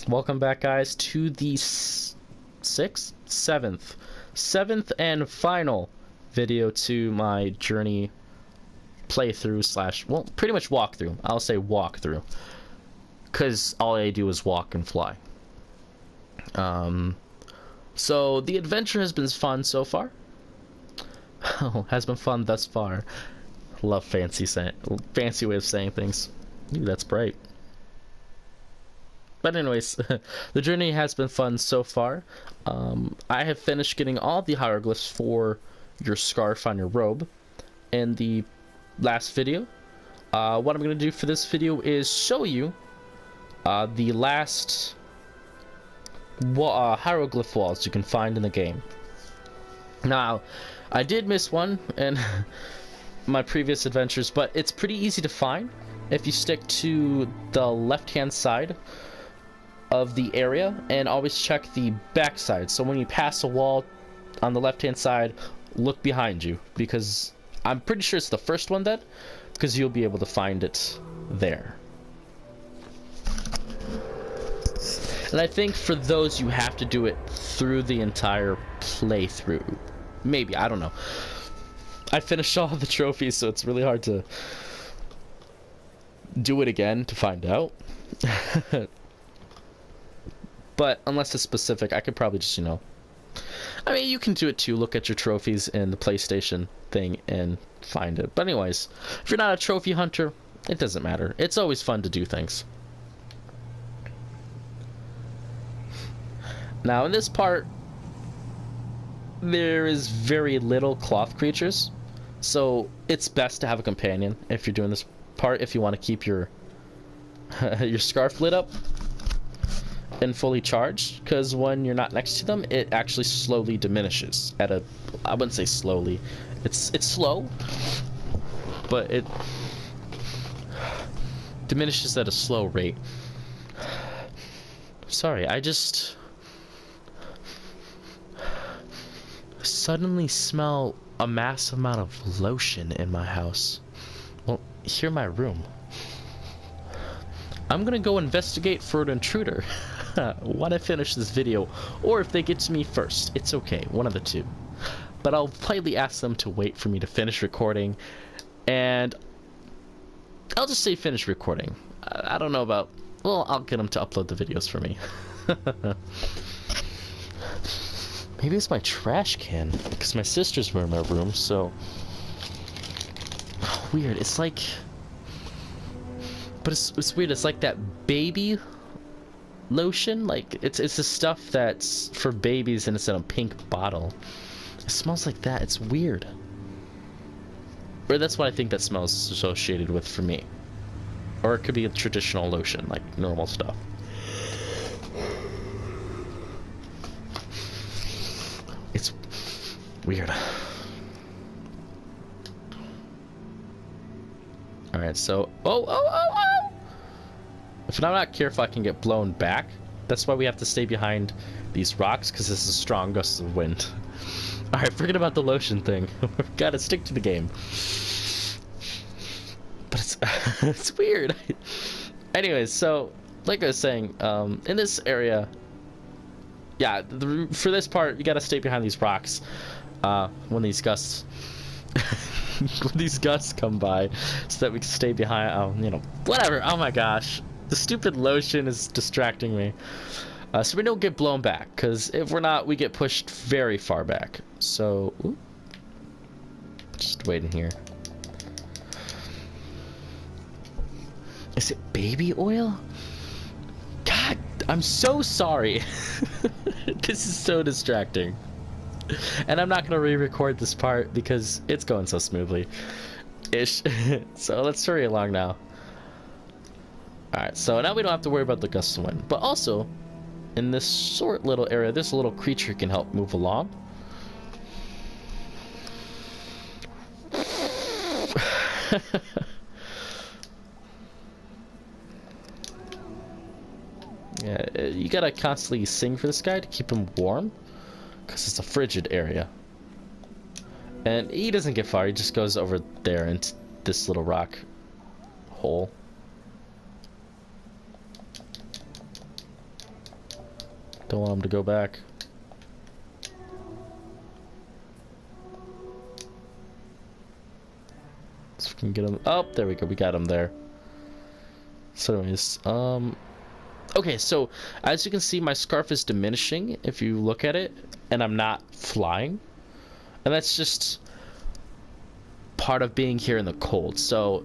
Welcome back, guys, to the seventh and final video to my journey playthrough slash, well, pretty much walkthrough. I'll say walkthrough, because all I do is walk and fly. So the adventure has been fun so far. Oh, has been fun thus far. Love fancy way of saying things. Ooh, that's bright. But anyways, the journey has been fun so far. I have finished getting all the hieroglyphs for your scarf on your robe in the last video. What I'm going to do for this video is show you the last hieroglyph walls you can find in the game. Now, I did miss one in my previous adventures, but it's pretty easy to find if you stick to the left-hand side of the area and always check the back side. So when you pass a wall on the left-hand side, look behind you, because I'm pretty sure it's the first one then, because you'll be able to find it there. And I think for those, you have to do it through the entire playthrough. Maybe, I don't know. I finished all the trophies, so it's really hard to do it again to find out. But unless it's specific, I could probably just, I mean, you can do it too. Look at your trophies in the PlayStation thing and find it. But anyways, if you're not a trophy hunter, it doesn't matter. It's always fun to do things. Now, in this part, there is very little cloth creatures, so it's best to have a companion if you're doing this part, if you want to keep your your scarf lit up and fully charged, because when you're not next to them, it actually slowly diminishes at a, I wouldn't say slowly, it's slow, but it diminishes at a slow rate. Sorry, I just suddenly smell a massive amount of lotion in my house. Well, here in my room. I'm gonna go investigate for an intruder when I finish this video, or if they get to me first. It's okay, one of the two. But I'll politely ask them to wait for me to finish recording, and I'll just say finish recording. I don't know about, well, I'll get them to upload the videos for me. Maybe it's my trash can, because my sisters were in my room, so weird. It's like, but it's weird. It's like that baby lotion. Like it's the stuff that's for babies, and it's in a pink bottle. It smells like that. It's weird. Or that's what I think that smell is associated with for me. Or it could be a traditional lotion, like normal stuff. It's weird. Alright, so... Oh! If I'm not careful, I can get blown back. That's why we have to stay behind these rocks, because this is a strong gust of wind. Alright, forget about the lotion thing. We've got to stick to the game. But it's... it's weird. Anyways, so... like I was saying, in this area... yeah, for this part, you gotta stay behind these rocks when these gusts when these gusts come by, so that we can stay behind. Whatever. Oh my gosh, the stupid lotion is distracting me. So we don't get blown back, because if we're not, we get pushed very far back. So, just waiting here. Is it baby oil? God, I'm so sorry. This is so distracting. And I'm not going to re-record this part because it's going so smoothly. Ish. So let's hurry along now. Alright, so now we don't have to worry about the gusts of wind. But also, in this short little area, this little creature can help move along. Yeah, you gotta constantly sing for this guy to keep him warm, because it's a frigid area. And he doesn't get far, he just goes over there into this little rock hole. Don't want him to go back. So we can get him. Oh, there we go. We got him there. So anyways, okay, so as you can see, my scarf is diminishing if you look at it, and I'm not flying. And that's just part of being here in the cold. So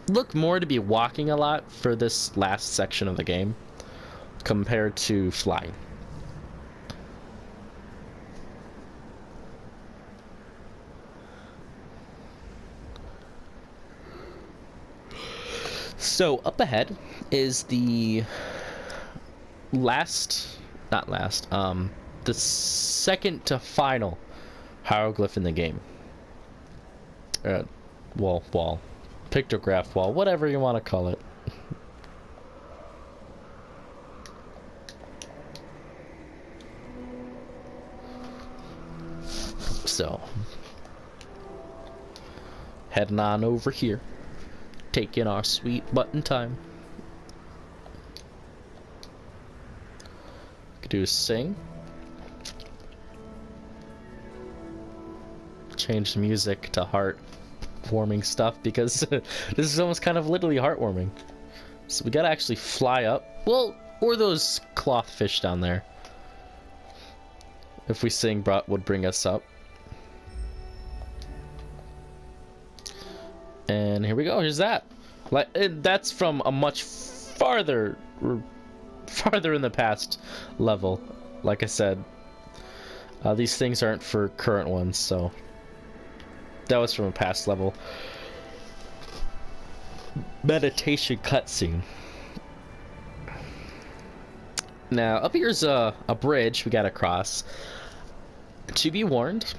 look more to be walking a lot for this last section of the game compared to flying. So up ahead is the the second to final hieroglyph in the game. Wall, pictograph wall, whatever you want to call it. So, heading on over here, taking our sweet button time. Could do a sing. Change the music to heartwarming stuff because this is almost kind of literally heartwarming. So we gotta actually fly up. Well, or those cloth fish down there. If we sing, would bring us up. And here we go. Here's that. Like that's from a much farther in the past level. Like I said, these things aren't for current ones, so that was from a past level. Meditation cutscene. Now up here's a bridge we gotta cross. To be warned,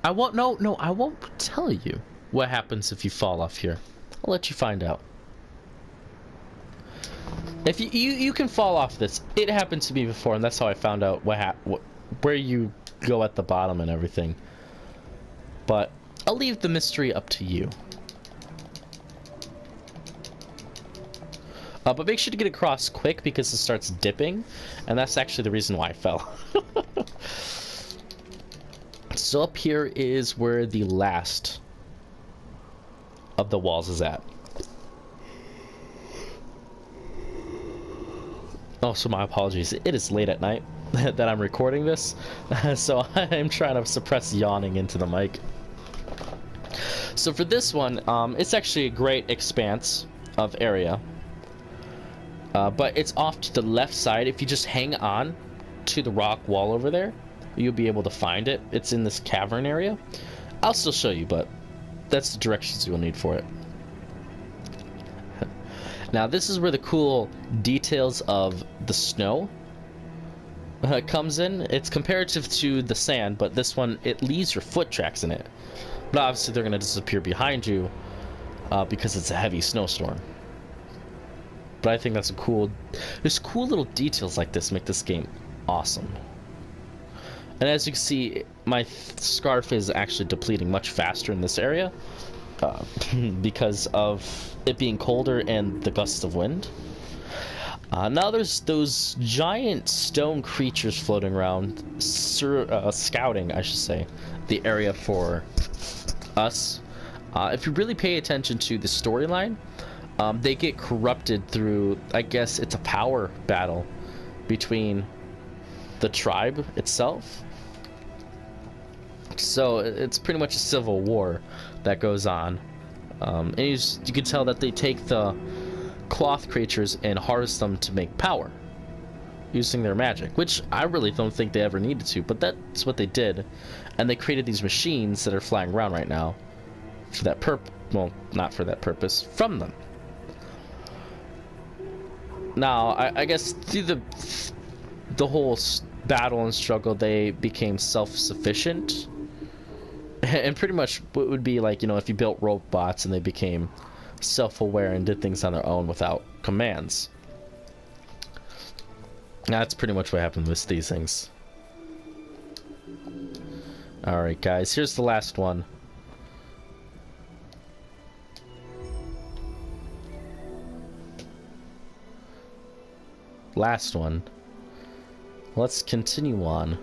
I won't. No, I won't tell you what happens if you fall off here. I'll let you find out. If you can fall off this. It happened to me before, and that's how I found out where you go at the bottom and everything. But I'll leave the mystery up to you. But make sure to get across quick because it starts dipping, and that's actually the reason why I fell. So up here is where the last of the walls is at. Also, my apologies. It is late at night that I'm recording this, so I'm trying to suppress yawning into the mic. So for this one, it's actually a great expanse of area, but it's off to the left side. If you just hang on to the rock wall over there, you'll be able to find it. It's in this cavern area. I'll still show you, but that's the directions you'll need for it. Now this is where the cool details of the snow comes in. It's comparative to the sand, but this one, it leaves your foot tracks in it. But obviously they're going to disappear behind you because it's a heavy snowstorm. But I think that's a cool... There's cool little details like this make this game awesome. And as you can see, my scarf is actually depleting much faster in this area because of it being colder and the gusts of wind. Now there's those giant stone creatures floating around, scouting, I should say, the area for us. If you really pay attention to the storyline, they get corrupted through, I guess it's a power battle between the tribe itself. So it's pretty much a civil war that goes on. And you can tell that they take the cloth creatures and harvest them to make power using their magic, which I really don't think they ever needed to, but that's what they did. And they created these machines that are flying around right now for that well, not for that purpose, from them. Now, I guess through the whole battle and struggle, they became self-sufficient. And pretty much what would be like, you know, if you built robots and they became self-aware and did things on their own without commands. That's pretty much what happened with these things. Alright guys, here's the last one. last one. Let's continue on.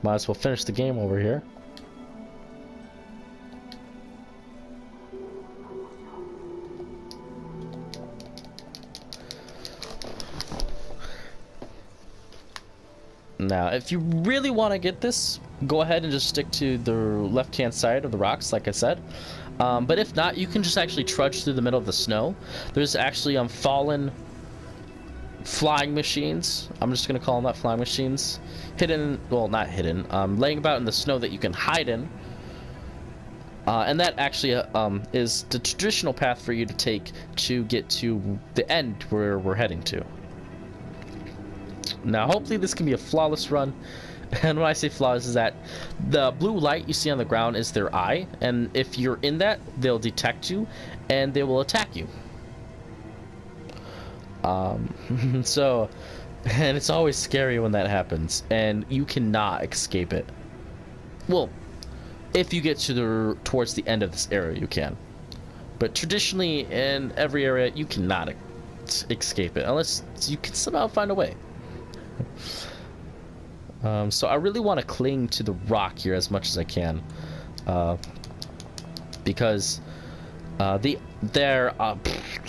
Might as well finish the game over here. Now, if you really want to get this, go ahead and just stick to the left-hand side of the rocks, like I said. But if not, you can just actually trudge through the middle of the snow. There's actually fallen flying machines. I'm just going to call them that, flying machines. Hidden, well, not hidden, laying about in the snow that you can hide in. And that actually is the traditional path for you to take to get to the end where we're heading to. Now, hopefully this can be a flawless run. And when I say flawless, is that the blue light you see on the ground is their eye. And if you're in that, they'll detect you and they will attack you. So, and it's always scary when that happens. And you cannot escape it. Well, if you get to towards the end of this area, you can. But traditionally, in every area, you cannot escape it. Unless you can somehow find a way. So I really want to cling to the rock here as much as I can, because their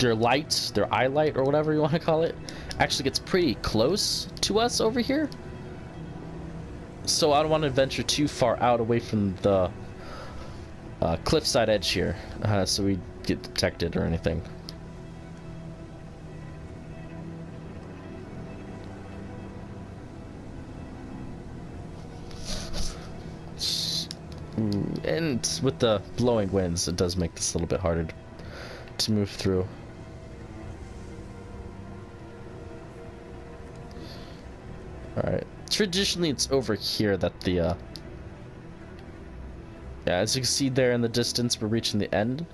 light, their eye light, or whatever you want to call it, actually gets pretty close to us over here. So I don't want to venture too far out away from the cliffside edge here, so we get detected or anything. And with the blowing winds, it does make this a little bit harder to move through. Alright. Traditionally, it's over here that the... yeah, as you can see there in the distance, we're reaching the end.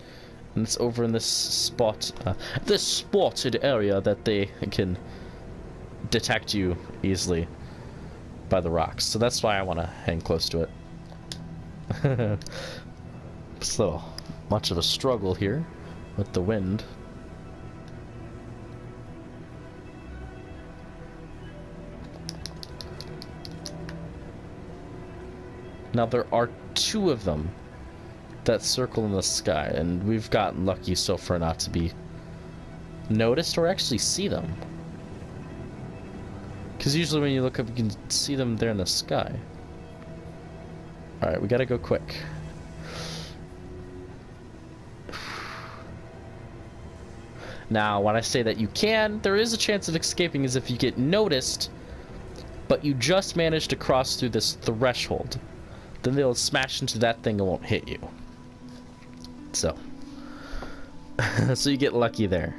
And it's over in this spot, this spotted area that they can detect you easily by the rocks. So that's why I want to hang close to it. So much of a struggle here with the wind. Now there are two of them that circle in the sky, and we've gotten lucky so far not to be noticed or actually see them. Because usually when you look up, you can see them there in the sky. Alright, we gotta go quick. Now, when I say that you can, there is a chance of escaping as if you get noticed, but you just managed to cross through this threshold. Then they'll smash into that thing and won't hit you. So. So you get lucky there.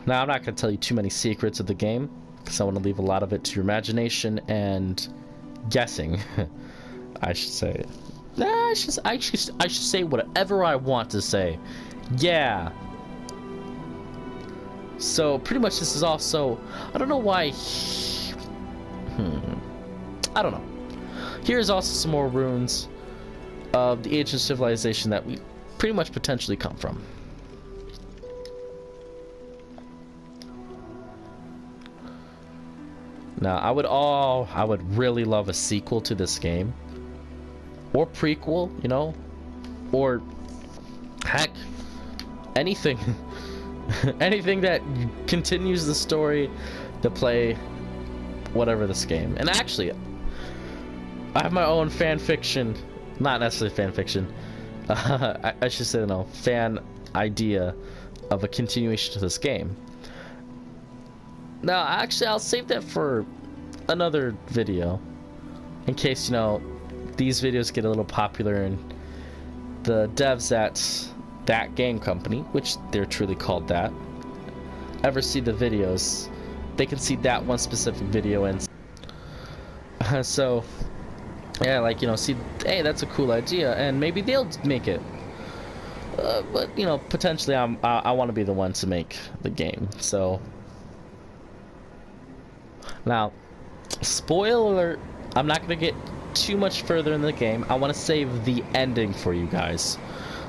Now, I'm not going to tell you too many secrets of the game, because I want to leave a lot of it to your imagination and guessing, I should say. I should say whatever I want to say. Yeah. So, pretty much this is also... I don't know why... I don't know. Here's also some more ruins of the ancient civilization that we pretty much potentially come from. Now, I would really love a sequel to this game. Or prequel, you know? Or, heck, anything. Anything that continues the story to play whatever this game. And actually, I have my own fan fiction. Not necessarily fan fiction. I should say, no, fan idea of a continuation to this game. Now, actually, I'll save that for another video. In case, you know, these videos get a little popular and the devs at that game company, which they're truly called that, ever see the videos, they can see that one specific video and so Yeah, like, you know, see, hey, that's a cool idea, and maybe they'll make it. But, you know, potentially I want to be the one to make the game. So, now, spoiler alert, I'm not going to get too much further in the game. I want to save the ending for you guys,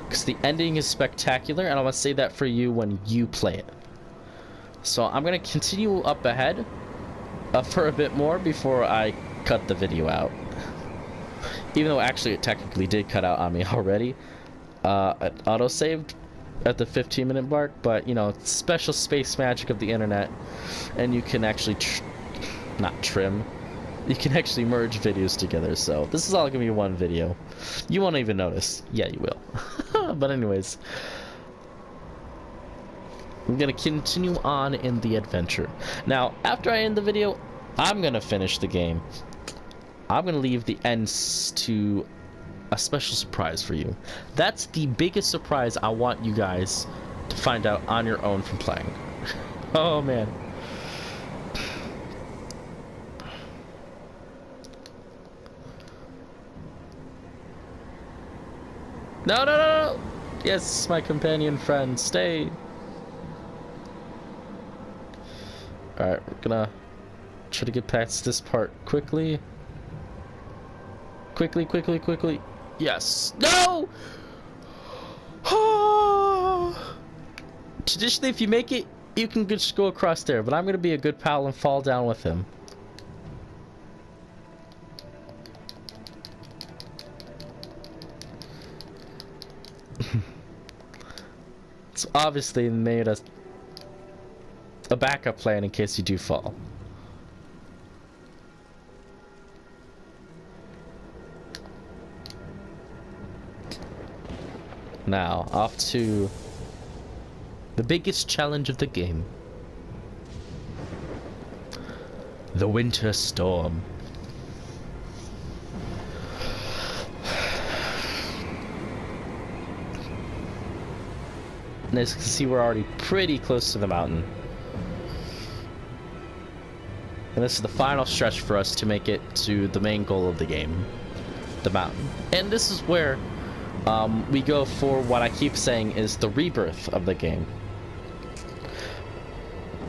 because the ending is spectacular, and I want to save that for you when you play it. So I'm going to continue up ahead for a bit more before I cut the video out. Even though actually it technically did cut out on me already. It auto-saved at the 15-minute mark, but, you know, it's special space magic of the internet, and you can actually not trim, you can actually merge videos together. So this is all gonna be one video. You won't even notice. Yeah, you will. But anyways, I'm gonna continue on in the adventure. Now, after I end the video, I'm gonna finish the game. I'm gonna leave the ends to a special surprise for you. That's the biggest surprise I want you guys to find out on your own from playing. Oh man. No, no, no, no! Yes, my companion friend, stay. Alright, we're gonna try to get past this part quickly. Quickly, quickly, quickly. Yes. No! Traditionally, if you make it, you can just go across there, but I'm gonna be a good pal and fall down with him. It's obviously made a backup plan in case you do fall. Now, off to the biggest challenge of the game. The winter storm. And as you can see, we're already pretty close to the mountain. And this is the final stretch for us to make it to the main goal of the game, the mountain. And this is where we go for what I keep saying is the rebirth of the game.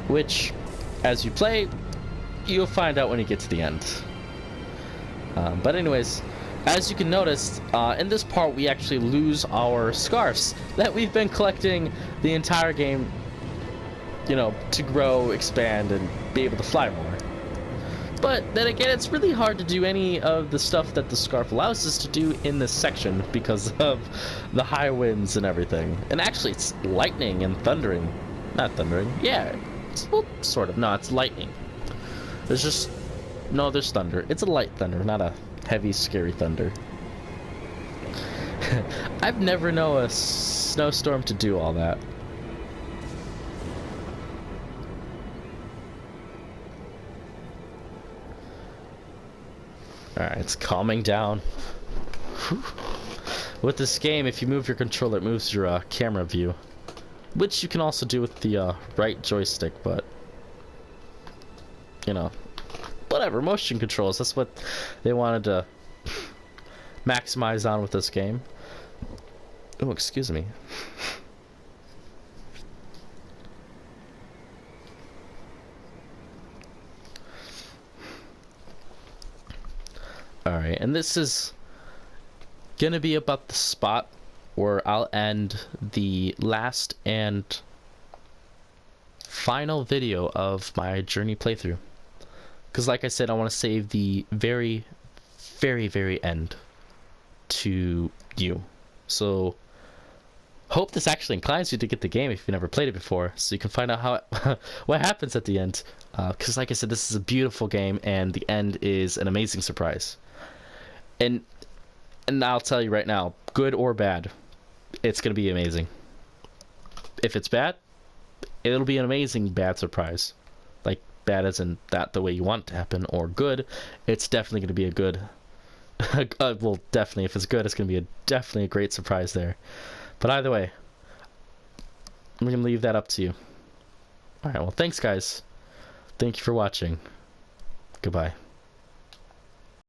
Which, as you play, you'll find out when you get to the end. But anyways, as you can notice, in this part we actually lose our scarves that we've been collecting the entire game, you know, to grow, expand, and be able to fly more. But then again, it's really hard to do any of the stuff that the scarf allows us to do in this section because of the high winds and everything. And actually, it's lightning and thundering. Not thundering. Yeah, it's, well, sort of. No, it's lightning. There's just... No, there's thunder. It's a light thunder, not a heavy, scary thunder. I've never known a snowstorm to do all that. Alright, it's calming down. Whew. With this game, if you move your controller, it moves your camera view. Which you can also do with the right joystick, but... You know... Whatever, motion controls, that's what they wanted to maximize on with this game. Oh, excuse me. Alright, and this is gonna be about the spot where I'll end the last and final video of my journey playthrough. Because like I said, I want to save the very, very, very end to you. So, hope this actually inclines you to get the game if you've never played it before, so you can find out how what happens at the end. Because like I said, this is a beautiful game, and the end is an amazing surprise. And I'll tell you right now, good or bad, it's going to be amazing. If it's bad, it'll be an amazing bad surprise. Like, bad as in that the way you want it to happen, or good, it's definitely going to be a good... well, definitely, if it's good, it's going to be definitely a great surprise there. But either way, I'm going to leave that up to you. Alright, well, thanks, guys. Thank you for watching. Goodbye.